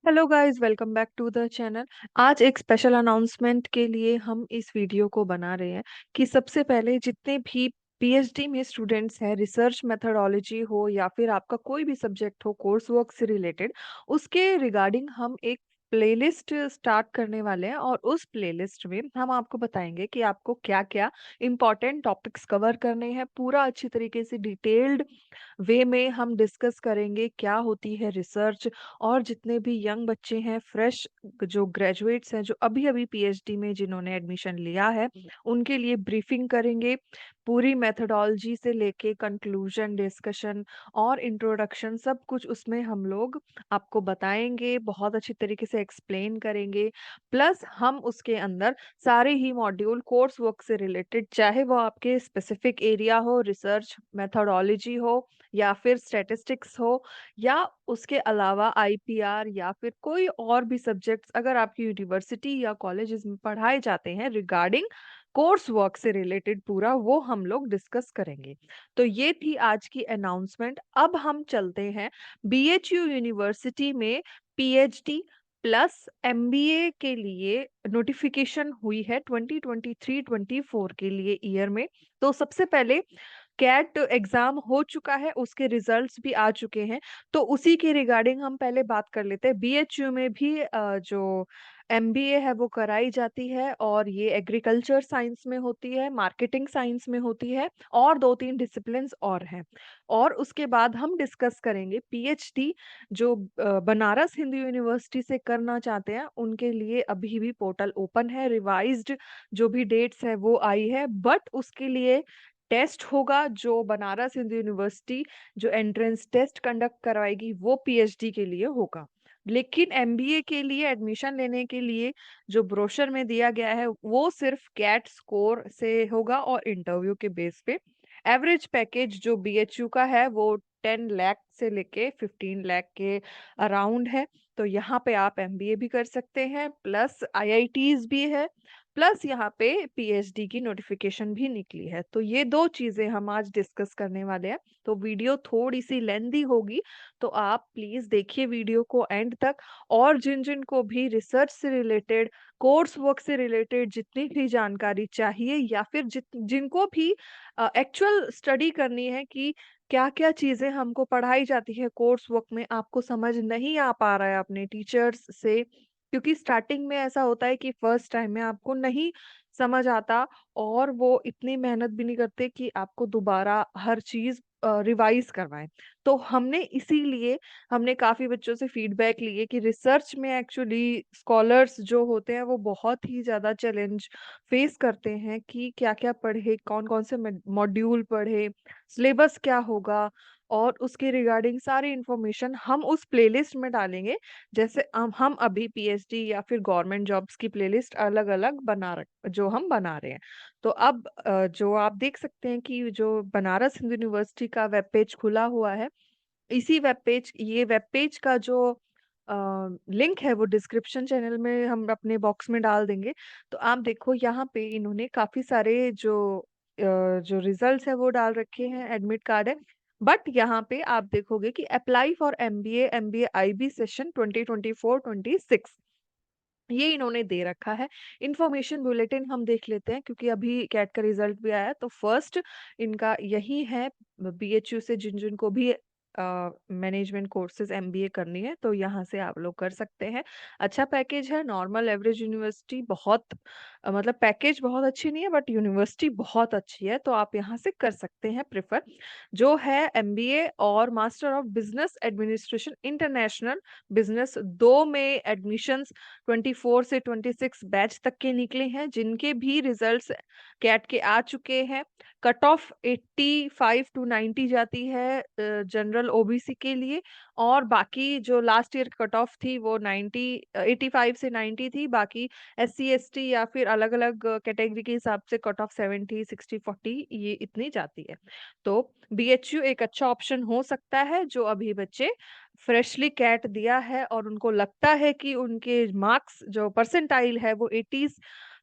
Hello guys, welcome back to the channel. आज एक special announcement के लिए हम इस वीडियो को बना रहे हैं कि सबसे पहले जितने भी पीएचडी में स्टूडेंट्स हैं, रिसर्च मेथोडोलॉजी हो या फिर आपका कोई भी सब्जेक्ट हो कोर्स वर्क से रिलेटेड, उसके रिगार्डिंग हम एक प्लेलिस्ट स्टार्ट करने वाले हैं। और उस प्लेलिस्ट में हम आपको बताएंगे कि आपको क्या क्या इम्पोर्टेंट टॉपिक्स कवर करने हैं। पूरा अच्छी तरीके से डिटेल्ड वे में हम डिस्कस करेंगे क्या होती है रिसर्च। और जितने भी यंग बच्चे हैं, फ्रेश जो ग्रेजुएट्स हैं, जो अभी अभी पीएचडी में जिन्होंने एडमिशन लिया है, उनके लिए ब्रीफिंग करेंगे। पूरी मेथोडोलॉजी से लेके कंक्लूजन, डिस्कशन और इंट्रोडक्शन सब कुछ उसमें हम लोग आपको बताएंगे, बहुत अच्छी तरीके से एक्सप्लेन करेंगे। प्लस हम उसके अंदर सारे ही मॉड्यूल कोर्स वर्क से रिलेटेड, चाहे वो आपके स्पेसिफिक एरिया हो, रिसर्च मेथोडोलॉजी हो या फिर स्टैटिस्टिक्स हो, या उसके अलावा आईपीआर या फिर कोई और भी सब्जेक्ट्स अगर आपकी यूनिवर्सिटी या कॉलेजेस में पढ़ाए जाते हैं रिगार्डिंग कोर्स वर्क से रिलेटेड, पूरा वो हम लोग डिस्कस करेंगे। तो ये थी आज की अनाउंसमेंट। अब हम चलते हैं बीएचयू यूनिवर्सिटी में पीएचडी प्लस एमबीए के लिए नोटिफिकेशन हुई है 2023-24 के लिए ईयर में। तो सबसे पहले कैट एग्जाम हो चुका है, उसके रिजल्ट्स भी आ चुके हैं। तो उसी के रिगार्डिंग हम पहले बात कर लेते हैं। बीएचयू में भी जो एमबीए है वो कराई जाती है, और ये एग्रीकल्चर साइंस में होती है, मार्केटिंग साइंस में होती है, और दो तीन डिसिप्लिन्स और हैं। और उसके बाद हम डिस्कस करेंगे पीएचडी जो बनारस हिंदू यूनिवर्सिटी से करना चाहते हैं, उनके लिए अभी भी पोर्टल ओपन है। रिवाइज्ड जो भी डेट्स है वो आई है, बट उसके लिए टेस्ट होगा जो बनारस हिंदू यूनिवर्सिटी जो एंट्रेंस टेस्ट कंडक्ट करवाएगी वो पीएचडी के लिए होगा। लेकिन एमबीए के लिए एडमिशन लेने के लिए जो ब्रोशर में दिया गया है वो सिर्फ कैट स्कोर से होगा और इंटरव्यू के बेस पे। एवरेज पैकेज जो बीएचयू का है वो 10 लाख से लेके 15 लाख के अराउंड है। तो यहाँ पे आप एमबीए भी कर सकते हैं, प्लस आईआईटीज भी है, प्लस यहाँ पे पीएचडी की नोटिफिकेशन भी निकली है। तो ये दो चीजें हम आज डिस्कस करने वाले हैं। तो वीडियो थोड़ी सी लेंदी होगी, तो आप प्लीज देखिए वीडियो को एंड तक। और जिन जिन को भी रिसर्च से रिलेटेड, कोर्स वर्क से रिलेटेड जितनी भी जानकारी चाहिए, या फिर जिनको भी एक्चुअल स्टडी करनी है कि क्या क्या चीजें हमको पढ़ाई जाती है कोर्स वर्क में, आपको समझ नहीं आ पा रहा है अपने टीचर्स से, क्योंकि स्टार्टिंग में ऐसा होता है कि फर्स्ट टाइम में आपको नहीं समझ आता, और वो इतनी मेहनत भी नहीं करते कि आपको दोबारा हर चीज रिवाइज करवाएं। तो हमने इसीलिए हमने काफी बच्चों से फीडबैक लिए कि रिसर्च में एक्चुअली स्कॉलर्स जो होते हैं वो बहुत ही ज्यादा चैलेंज फेस करते हैं कि क्या क्या पढ़े, कौन कौन से मॉड्यूल पढ़े, सिलेबस क्या होगा। और उसके रिगार्डिंग सारी इंफॉर्मेशन हम उस प्लेलिस्ट में डालेंगे। जैसे हम अभी पीएचडी या फिर गवर्नमेंट जॉब्स की प्लेलिस्ट अलग अलग जो हम बना रहे हैं। तो अब जो आप देख सकते हैं कि जो बनारस हिंदू यूनिवर्सिटी का वेब पेज खुला हुआ है, इसी वेब पेज का जो लिंक है वो डिस्क्रिप्शन चैनल में हम अपने बॉक्स में डाल देंगे। तो आप देखो यहाँ पे इन्होंने काफी सारे जो रिजल्ट्स है वो डाल रखे हैं, एडमिट कार्ड है। बट यहाँ पे आप देखोगे कि apply for MBA IB session 2024-26 ये इन्होंने दे रखा है। इंफॉर्मेशन बुलेटिन हम देख लेते हैं, क्योंकि अभी कैट का रिजल्ट भी आया है। तो फर्स्ट इनका यही है, बीएचयू से जिन जिन को भी मैनेजमेंट कोर्सेज एमबीए करनी है तो यहाँ से आप लोग कर सकते हैं। अच्छा पैकेज है, नॉर्मल एवरेज यूनिवर्सिटी, बहुत मतलब पैकेज बहुत अच्छी नहीं है बट यूनिवर्सिटी बहुत अच्छी है, तो आप यहाँ से कर सकते हैं प्रेफर। जो है एमबीए और master of business administration international business, दो में एडमिशंस 24 से 26 बैच तक के निकले हैं, जिनके भी रिजल्ट्स कैट के आ चुके हैं। कट ऑफ 85 टू 90 जाती है जनरल ओबीसी के लिए, और बाकी जो लास्ट ईयर कट ऑफ थी वो 85 से 90 थी। बाकी एससी एसटी या फिर अलग अलग कैटेगरी के हिसाब से कट ऑफ 70 60 40 ये इतनी जाती है। तो बीएचयू एक अच्छा ऑप्शन हो सकता है जो अभी बच्चे फ्रेशली कैट दिया है और उनको लगता है कि उनके मार्क्स जो परसेंटाइल है वो 80s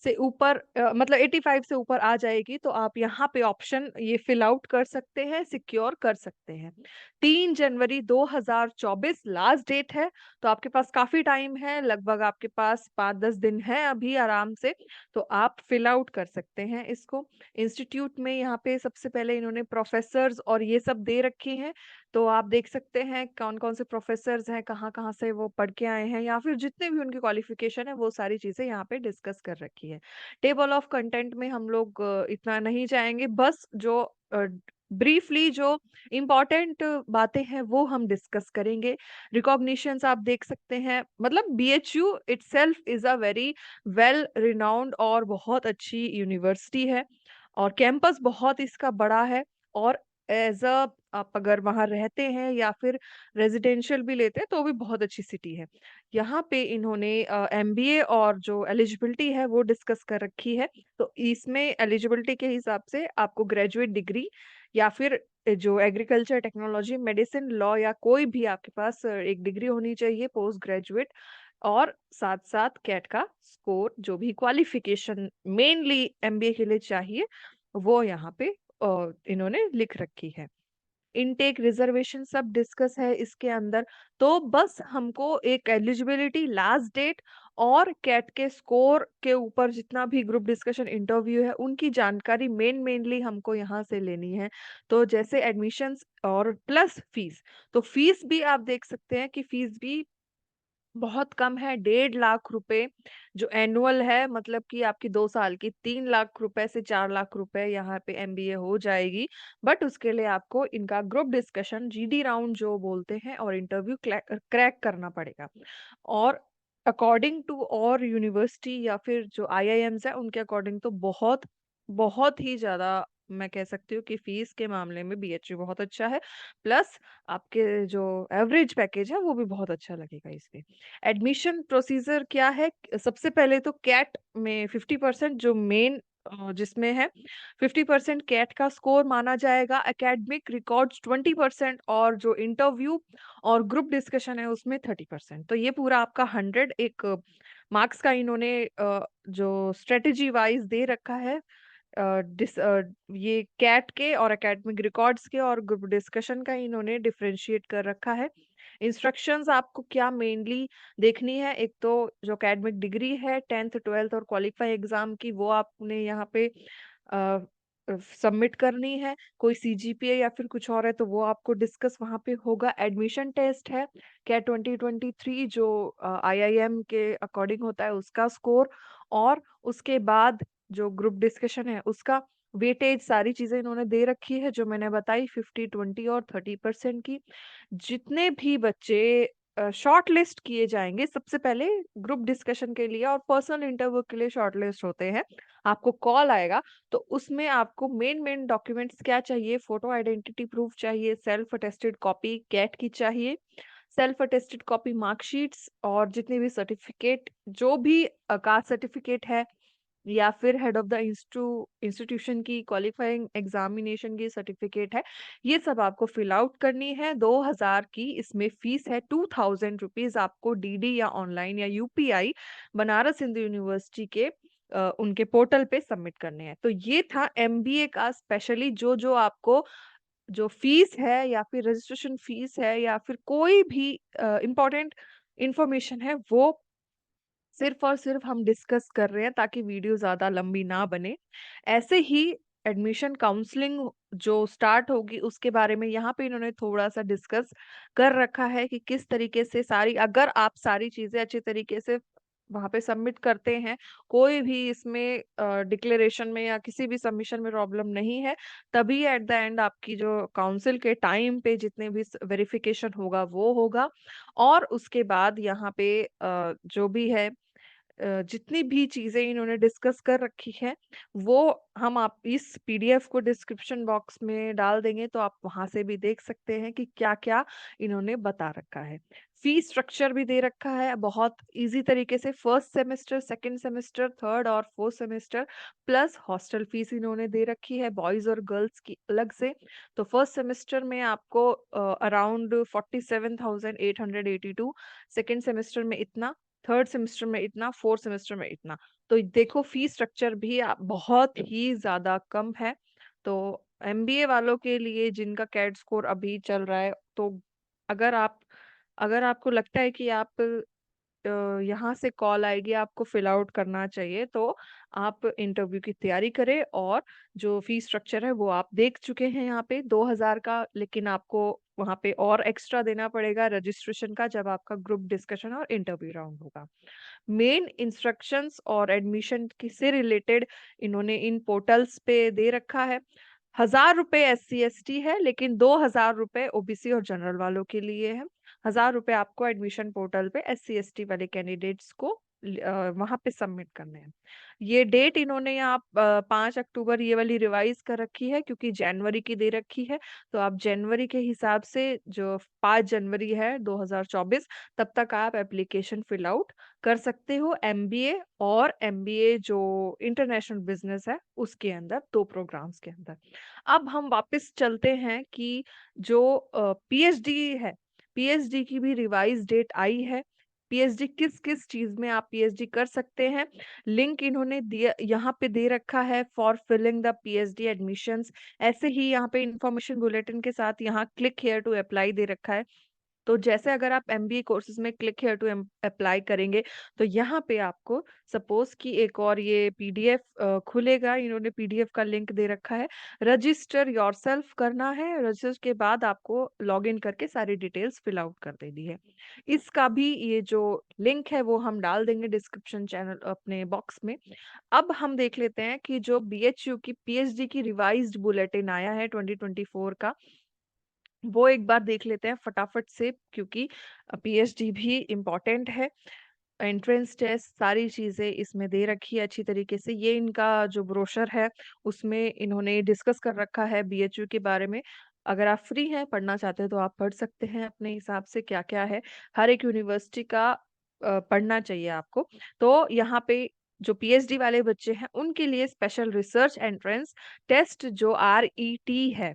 से ऊपर मतलब 85 से ऊपर आ जाएगी तो आप यहाँ पे ऑप्शन ये फिल आउट कर सकते हैं, सिक्योर कर सकते हैं। 3 जनवरी 2024 लास्ट डेट है, तो आपके पास काफ़ी टाइम है, लगभग आपके पास 5-10 दिन है अभी आराम से, तो आप फिल आउट कर सकते हैं इसको। इंस्टीट्यूट में यहाँ पे सबसे पहले इन्होंने प्रोफ़ेसर्स और ये सब दे रखे हैं, तो आप देख सकते हैं कौन-कौन से प्रोफ़ेसर्स हैं, कहाँ-कहाँ से वो पढ़ के आए हैं या फिर जितने भी उनकी क्वालिफ़िकेशन है, वो सारी चीज़ें यहाँ पे डिस्कस कर रखी है। टेबल ऑफ कंटेंट में हम लोग इतना नहीं जाएँगे, बस जो ब्रीफली जो इम्पोर्टेंट बातें हैं, वो हम डिस्कस करेंगे। रिकॉग्निशंस आप देख सकते हैं, मतलब BHU itself is a very well renowned और बहुत अच्छी यूनिवर्सिटी है और कैंपस बहुत इसका बड़ा है और एज़ अ आप अगर वहाँ रहते हैं या फिर रेज़िडेंशियल भी लेते हैं, तो भी बहुत अच्छी सिटी है। यहाँ पे इन्होंने एमबीए और जो एलिजिबिलिटी है, वो डिस्कस कर रखी है। तो इसमें एलिजिबिलिटी के हिसाब से आपको ग्रेजुएट डिग्री या फिर जो एग्रीकल्चर, टेक्नोलॉजी, मेडिसिन, लॉ या कोई भी आपके पास एक डिग्री होनी चाहिए पोस्ट ग्रेजुएट और साथ-साथ कैट का स्कोर जो भी क्वालिफ़िकेशन मेनली एमबीए के लिए चाहिए, वो यहाँ पे इन्होंने लिख रखी है। इनटेक रिजर्वेशन सब डिस्कस है इसके अंदर। तो बस हमको एक एलिजिबिलिटी लास्ट डेट और कैट के स्कोर के ऊपर जितना भी ग्रुप डिस्कशन इंटरव्यू है, उनकी जानकारी मेनली हमको यहाँ से लेनी है। तो जैसे एडमिशन्स और प्लस फीस, तो फीस भी आप देख सकते हैं कि फीस भी बहुत कम है, 1.5 लाख रुपए जो एनुअल है मतलब कि आपकी 2 साल की 3 लाख रुपए से 4 लाख रुपए यहाँ पे एमबीए हो जाएगी। बट उसके लिए आपको इनका ग्रुप डिस्कशन जीडी राउंड जो बोलते हैं और इंटरव्यू क्रैक करना पड़ेगा। और अकॉर्डिंग टू और यूनिवर्सिटी या फिर जो आईआईएम्स है उनके अकॉर्डिंग तो बहुत ही ज़्यादा मैं कह सकती हूँ कि फीस के मामले में बीएचयू बहुत अच्छा है। प्लस आपके जो एवरेज पैकेज है वो भी बहुत अच्छा लगेगा इसमें। एडमिशन प्रोसीजर क्या है? सबसे पहले तो कैट में 50% जो मेन जिसमें है 50% कैट का स्कोर माना जाएगा, एकेडमिक रिकॉर्ड्स 20% और जो इंटरव्यू और ग्रुप डिस्कशन है उसमें 30%। तो ये पूरा आपका 100 एक मार्क्स का इन्होंने जो स्ट्रैटेजी वाइज़ दे रखा है ये कैट के और एकेडमिक रिकॉर्ड्स के और ग्रुप डिस्कशन का इन्होंने डिफरेंशिएट कर रखा है। इंस्ट्रक्शंस आपको क्या मेनली देखनी है, एक तो जो एकेडमिक डिग्री है 10th 12th और क्वालिफाई एग्जाम की वो आपने यहाँ पे अ, सबमिट करनी है। कोई सीजीपीए या फिर कुछ और है तो वो आपको डिस्कस वहाँ पे होगा। एडमिशन टेस्ट है कैट 2023 जो आईआईएम के अकॉर्डिंग होता है उसका स्कोर और उसके बाद जो ग्रुप डिस्कशन है उसका वेटेज सारी चीज़ें इन्होंने दे रखी है जो मैंने बताई 50, 20 और 30% की। जितने भी बच्चे शॉर्ट लिस्ट किए जाएँगे सबसे पहले ग्रुप डिस्कशन के लिए और पर्सनल इंटरव्यू के लिए शॉर्ट लिस्ट होते हैं। आपको कॉल आएगा तो उसमें आपको मेन डॉक्यूमेंट्स क्या चाहिए, फोटो आइडेंटिटी प्रूफ चाहिए, सेल्फ अटेस्टेड कॉपी कैट की चाहिए, सेल्फ अटेस्टेड कॉपी मार्कशीट्स और जितने भी सर्टिफिकेट जो भी कास्ट सर्टिफिकेट है या फिर हेड ऑफ द इंस्टीट्यूशन की क्वालिफाइंग एग्जामिनेशन की सर्टिफिकेट है, ये सब आपको फिल आउट करनी है। 2000 की इसमें फीस है, 2000 रुपीज आपको डीडी या ऑनलाइन या यूपीआई बनारस हिंदू यूनिवर्सिटी के उनके पोर्टल पे सबमिट करने हैं। तो ये था एमबीए का स्पेशली जो आपको जो फीस है या फिर रजिस्ट्रेशन फीस है या फिर कोई भी इम्पोर्टेंट इंफॉर्मेशन है वो सिर्फ़ और सिर्फ़ हम डिस्कस कर रहे हैं ताकि वीडियो ज़्यादा लंबी ना बने। ऐसे ही एडमिशन काउंसलिंग जो स्टार्ट होगी उसके बारे में यहाँ पे इन्होंने थोड़ा-सा डिस्कस कर रखा है कि किस तरीके से सारी अगर आप सारी चीज़ें अच्छे तरीके से वहाँ पे सबमिट करते हैं, कोई भी इसमें डिक्लेरेशन में या किसी भी सबमिशन में प्रॉब्लम नहीं है, तभी एट द एंड आपकी जो काउंसिल के टाइम पे जितने भी वेरिफिकेशन होगा वो होगा और उसके बाद यहाँ पे जो भी है जितनी भी चीज़ें इन्होंने डिस्कस कर रखी है, वो हम आप इस पीडीएफ को डिस्क्रिप्शन बॉक्स में डाल देंगे, तो आप वहाँ से भी देख सकते हैं कि क्या-क्या इन्होंने बता रखा है। फीस स्ट्रक्चर भी दे रखा है बहुत ईज़ी तरीके से first semester, second semester, third और fourth semester plus hostel fees इन्होंने दे रखी है बॉयज़ और गर्ल्स की अलग से। तो फर्स्ट सेमेस्टर में आपको अराउंड 47,882 सेकंड सेमेस्टर में इतना थर्ड सेमेस्टर में इतना, फोर्थ सेमेस्टर में इतना। तो देखो फी स्ट्रक्चर भी बहुत ही ज्यादा कम है। तो एमबीए वालों के लिए जिनका कैट स्कोर अभी चल रहा है, तो अगर आप अगर आपको लगता है कि आप यहाँ से कॉल आएगी, आपको फिल आउट करना चाहिए, तो आप इंटरव्यू की तैयारी करें। और जो फी स्ट्रक्चर है वो आप देख चुके हैं यहाँ पे 2000 का, लेकिन आपको वहाँ पे और एक्स्ट्रा देना पड़ेगा रजिस्ट्रेशन का, जब आपका ग्रुप डिस्कशन और इंटरव्यू राउंड होगा। मेन इंस्ट्रक्शंस और एडमिशन की से रिलेटेड इन्होंने इन पोर्टल्स पे दे रखा है। 1000 रुपए SC ST है, लेकिन 2000 रुपए ओबीसी और जनरल वालों के लिए है। 1000 रुपए आपको एडमिशन पोर्टल पे SC ST वाले कैंडिडेट्स को वहां पे सबमिट करने हैं। ये डेट इन्होंने यहाँ 5 अक्टूबर ये वाली रिवाइज कर रखी है, क्योंकि जनवरी की दे रखी है। तो आप जनवरी के हिसाब से, जो 5 जनवरी है 2024, तब तक आप एप्लीकेशन फिल आउट कर सकते हो एमबीए और एमबीए जो इंटरनेशनल बिजनेस है उसके अंदर, दो प्रोग्राम्स के अंदर। अब हम वापस चलते हैं कि जो पीएचडी है, पीएचडी की भी रिवाइज डेट आई है। पीएचडी किस किस चीज में आप पीएचडी कर सकते हैं, लिंक इन्होंने दिया यहाँ पे दे रखा है for filling the PhD admissions. ऐसे ही यहाँ पे इंफॉर्मेशन बुलेटिन के साथ यहाँ क्लिक हेयर टू अप्लाई दे रखा है। तो जैसे अगर आप एमबीए कोर्सेज में क्लिक हियर टू अप्लाई करेंगे, तो यहाँ पे आपको सपोज कि एक और ये पीडीएफ खुलेगा, इन्होंने पीडीएफ का लिंक दे रखा है। रजिस्टर योरसेल्फ करना है, रजिस्टर के बाद आपको लॉग इन करके सारी डिटेल्स फिल आउट कर देनी है। इसका भी ये जो लिंक है वो हम डाल देंगे डिस्क्रिप्शन चैनल अपने बॉक्स में। अब हम देख लेते हैं कि जो बीएचयू की पीएचडी की रिवाइज्ड बुलेटिन आया है 2024 का, वो एक बार देख लेते हैं फटाफट से, क्योंकि पीएचडी भी इम्पोर्टेंट है। एंट्रेंस टेस्ट सारी चीजें इसमें दे रखी है अच्छी तरीके से। ये इनका जो ब्रोशर है उसमें इन्होंने डिस्कस कर रखा है बीएचयू के बारे में। अगर आप फ्री हैं, पढ़ना चाहते हैं, तो आप पढ़ सकते हैं अपने हिसाब से क्या क्या है। हर एक यूनिवर्सिटी का पढ़ना चाहिए आपको। तो यहाँ पे जो पीएचडी वाले बच्चे हैं उनके लिए स्पेशल रिसर्च एंट्रेंस टेस्ट जो RET है,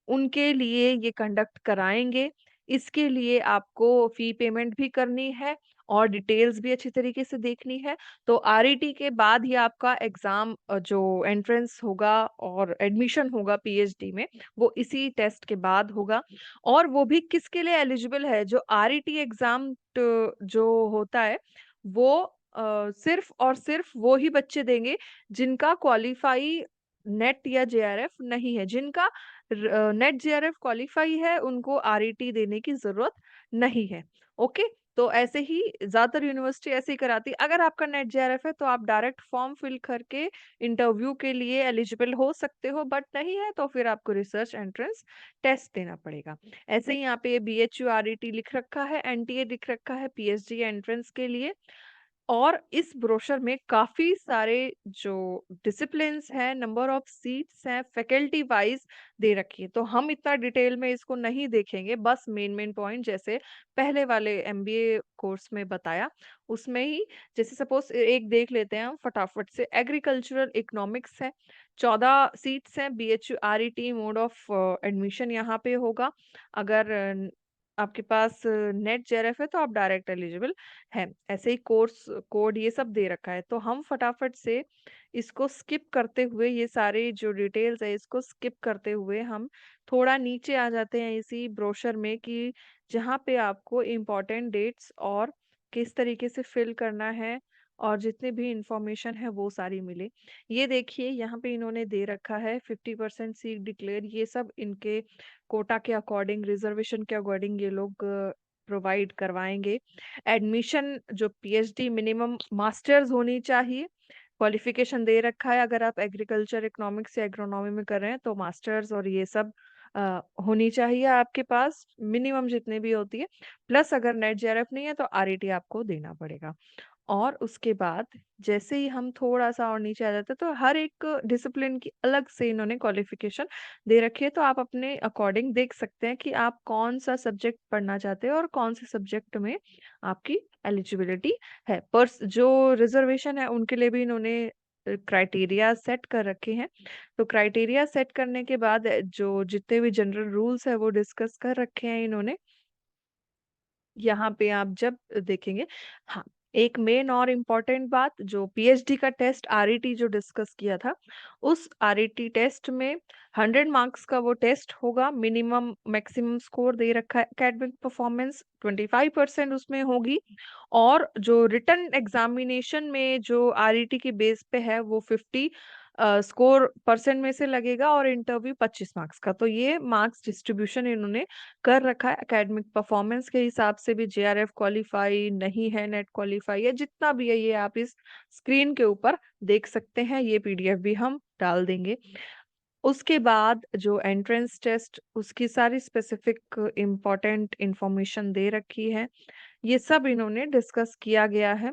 उनके लिए ये कंडक्ट कराएंगे। इसके लिए आपको फी पेमेंट भी करनी है और डिटेल्स भी अच्छी तरीके से देखनी है। तो आरईटी के बाद ही आपका एग्जाम जो एंट्रेंस होगा और एडमिशन होगा पीएचडी में, वो इसी टेस्ट के बाद होगा। और वो भी किसके लिए एलिजिबल है, जो आरईटी एग्जाम जो होता है वो सिर्फ और सिर्फ वो ही बच्चे देंगे जिनका क्वालिफाई नेट या जेआरएफ नहीं है। जिनका नेट जेआरएफ क्वालिफाई है उनको आरईटी देने की जरूरत नहीं है। ओके। तो ऐसे ही ज्यादातर यूनिवर्सिटी ऐसे ही कराती है। अगर आपका नेट जेआरएफ है तो आप डायरेक्ट फॉर्म फिल करके इंटरव्यू के लिए एलिजिबल हो सकते हो, बट नहीं है तो फिर आपको रिसर्च एंट्रेंस टेस्ट देना पड़ेगा। ऐसे ही यहाँ पे बीएचयू आरईटी लिख रखा है, एनटीए लिख रखा है पीएचडी एंट्रेंस के लिए। और इस ब्रोशर में काफी सारे जो डिसिप्लिन्स हैं, नंबर ऑफ सीट्स हैं, फैकल्टी वाइज दे रखी है। तो हम इतना डिटेल में इसको नहीं देखेंगे, बस मेन मेन पॉइंट जैसे पहले वाले एमबीए कोर्स में बताया उसमें ही। जैसे सपोज एक देख लेते हैं हम फटाफट से, एग्रीकल्चरल इकोनॉमिक्स है, 14 सीट्स हैं। BHU RET mode of admission यहाँ पे होगा। अगर आपके पास नेट जेआरएफ है तो आप डायरेक्ट एलिजिबल है। ऐसे ही कोर्स कोड ये सब दे रखा है। तो हम फटाफट से इसको स्किप करते हुए, ये सारे जो डिटेल्स है इसको स्किप करते हुए हम थोड़ा नीचे आ जाते हैं इसी ब्रोशर में, कि जहाँ पे आपको इम्पोर्टेंट डेट्स और किस तरीके से फिल करना है और जितने भी इंफॉर्मेशन है वो सारी मिले। ये देखिए यहाँ पे इन्होंने दे रखा है 50% सीट डिक्लेयर, ये सब इनके कोटा के अकॉर्डिंग, रिजर्वेशन के अकॉर्डिंग ये लोग प्रोवाइड करवाएंगे। एडमिशन जो पीएचडी मिनिमम मास्टर्स होनी चाहिए, क्वालिफिकेशन दे रखा है। अगर आप एग्रीकल्चर इकोनॉमिक्स या एग्रोनॉमी में कर रहे हैं तो मास्टर्स और ये सब होनी चाहिए आपके पास, मिनिमम जितने भी होती है। प्लस अगर नेट जेआरएफ नहीं है तो आरईटी आपको देना पड़ेगा। और उसके बाद जैसे ही हम थोड़ा सा और नीचे आ जाते हैं, तो हर एक डिसिप्लिन की अलग से इन्होंने क्वालिफिकेशन दे रखी है। तो आप अपने अकॉर्डिंग देख सकते हैं कि आप कौन सा सब्जेक्ट पढ़ना चाहते हैं और कौन से सब्जेक्ट में आपकी एलिजिबिलिटी है। पर जो रिजर्वेशन है उनके लिए भी इन्होंने क्राइटेरिया सेट कर रखे हैं। तो क्राइटेरिया सेट करने के बाद जो जितने भी जनरल रूल्स है वो डिस्कस कर रखे हैं इन्होंने। यहाँ पे आप जब देखेंगे, हाँ, एक मेन और इम्पोर्टेंट बात, जो पीएचडी का टेस्ट आरईटी जो डिस्कस किया था, उस आरईटी टेस्ट में 100 मार्क्स का वो टेस्ट होगा। मिनिमम मैक्सिमम स्कोर दे रखा है, एकेडमिक परफॉर्मेंस 25% उसमें होगी। और जो रिटन एग्जामिनेशन में जो आरईटी के बेस पे है वो 50 स्कोर परसेंट में से लगेगा, और इंटरव्यू 25 मार्क्स का। तो ये मार्क्स डिस्ट्रीब्यूशन इन्होंने कर रखा है। एकेडमिक परफॉर्मेंस के हिसाब से भी जेआरएफ क्वालिफाई नहीं है, नेट क्वालिफाई है, जितना भी है ये आप इस स्क्रीन के ऊपर देख सकते हैं। ये पीडीएफ भी हम डाल देंगे। उसके बाद जो एंट्रेंस टेस्ट, उसकी सारी स्पेसिफिक इम्पोर्टेंट इंफॉर्मेशन दे रखी है। ये सब इन्होंने डिस्कस किया गया है।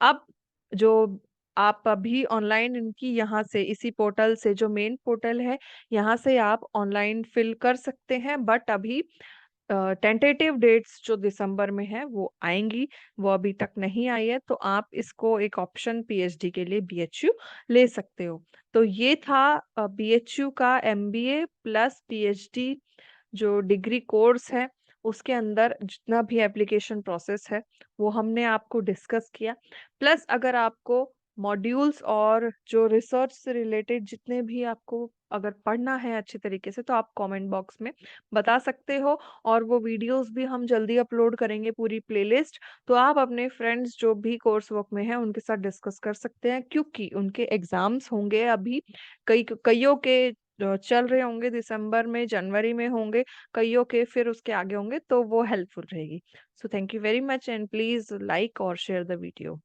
अब जो आप अभी ऑनलाइन इनकी यहाँ से, इसी पोर्टल से, जो मेन पोर्टल है, यहाँ से आप ऑनलाइन फिल कर सकते हैं। बट अभी टेंटेटिव डेट्स जो दिसंबर में है वो आएंगी, वो अभी तक नहीं आई है। तो आप इसको एक ऑप्शन पीएचडी के लिए बीएचयू ले सकते हो। तो ये था बीएचयू का एमबीए प्लस पीएचडी जो डिग्री कोर्स है, उसके अंदर जितना भी एप्लीकेशन प्रोसेस है वो हमने आपको डिस्कस किया। प्लस अगर आपको मॉड्यूल्स और जो रिसर्च से रिलेटेड जितने भी आपको अगर पढ़ना है अच्छे तरीके से, तो आप कमेंट बॉक्स में बता सकते हो। और वो वीडियोस भी हम जल्दी अपलोड करेंगे, पूरी प्लेलिस्ट। तो आप अपने फ्रेंड्स जो भी कोर्स वर्क में हैं उनके साथ डिस्कस कर सकते हैं, क्योंकि उनके एग्जाम्स होंगे अभी। कईयों के चल रहे होंगे दिसंबर में, जनवरी में होंगे, कईयों के फिर उसके आगे होंगे, तो वो हेल्पफुल रहेगी। So thank you very much, and please like और शेयर द वीडियो।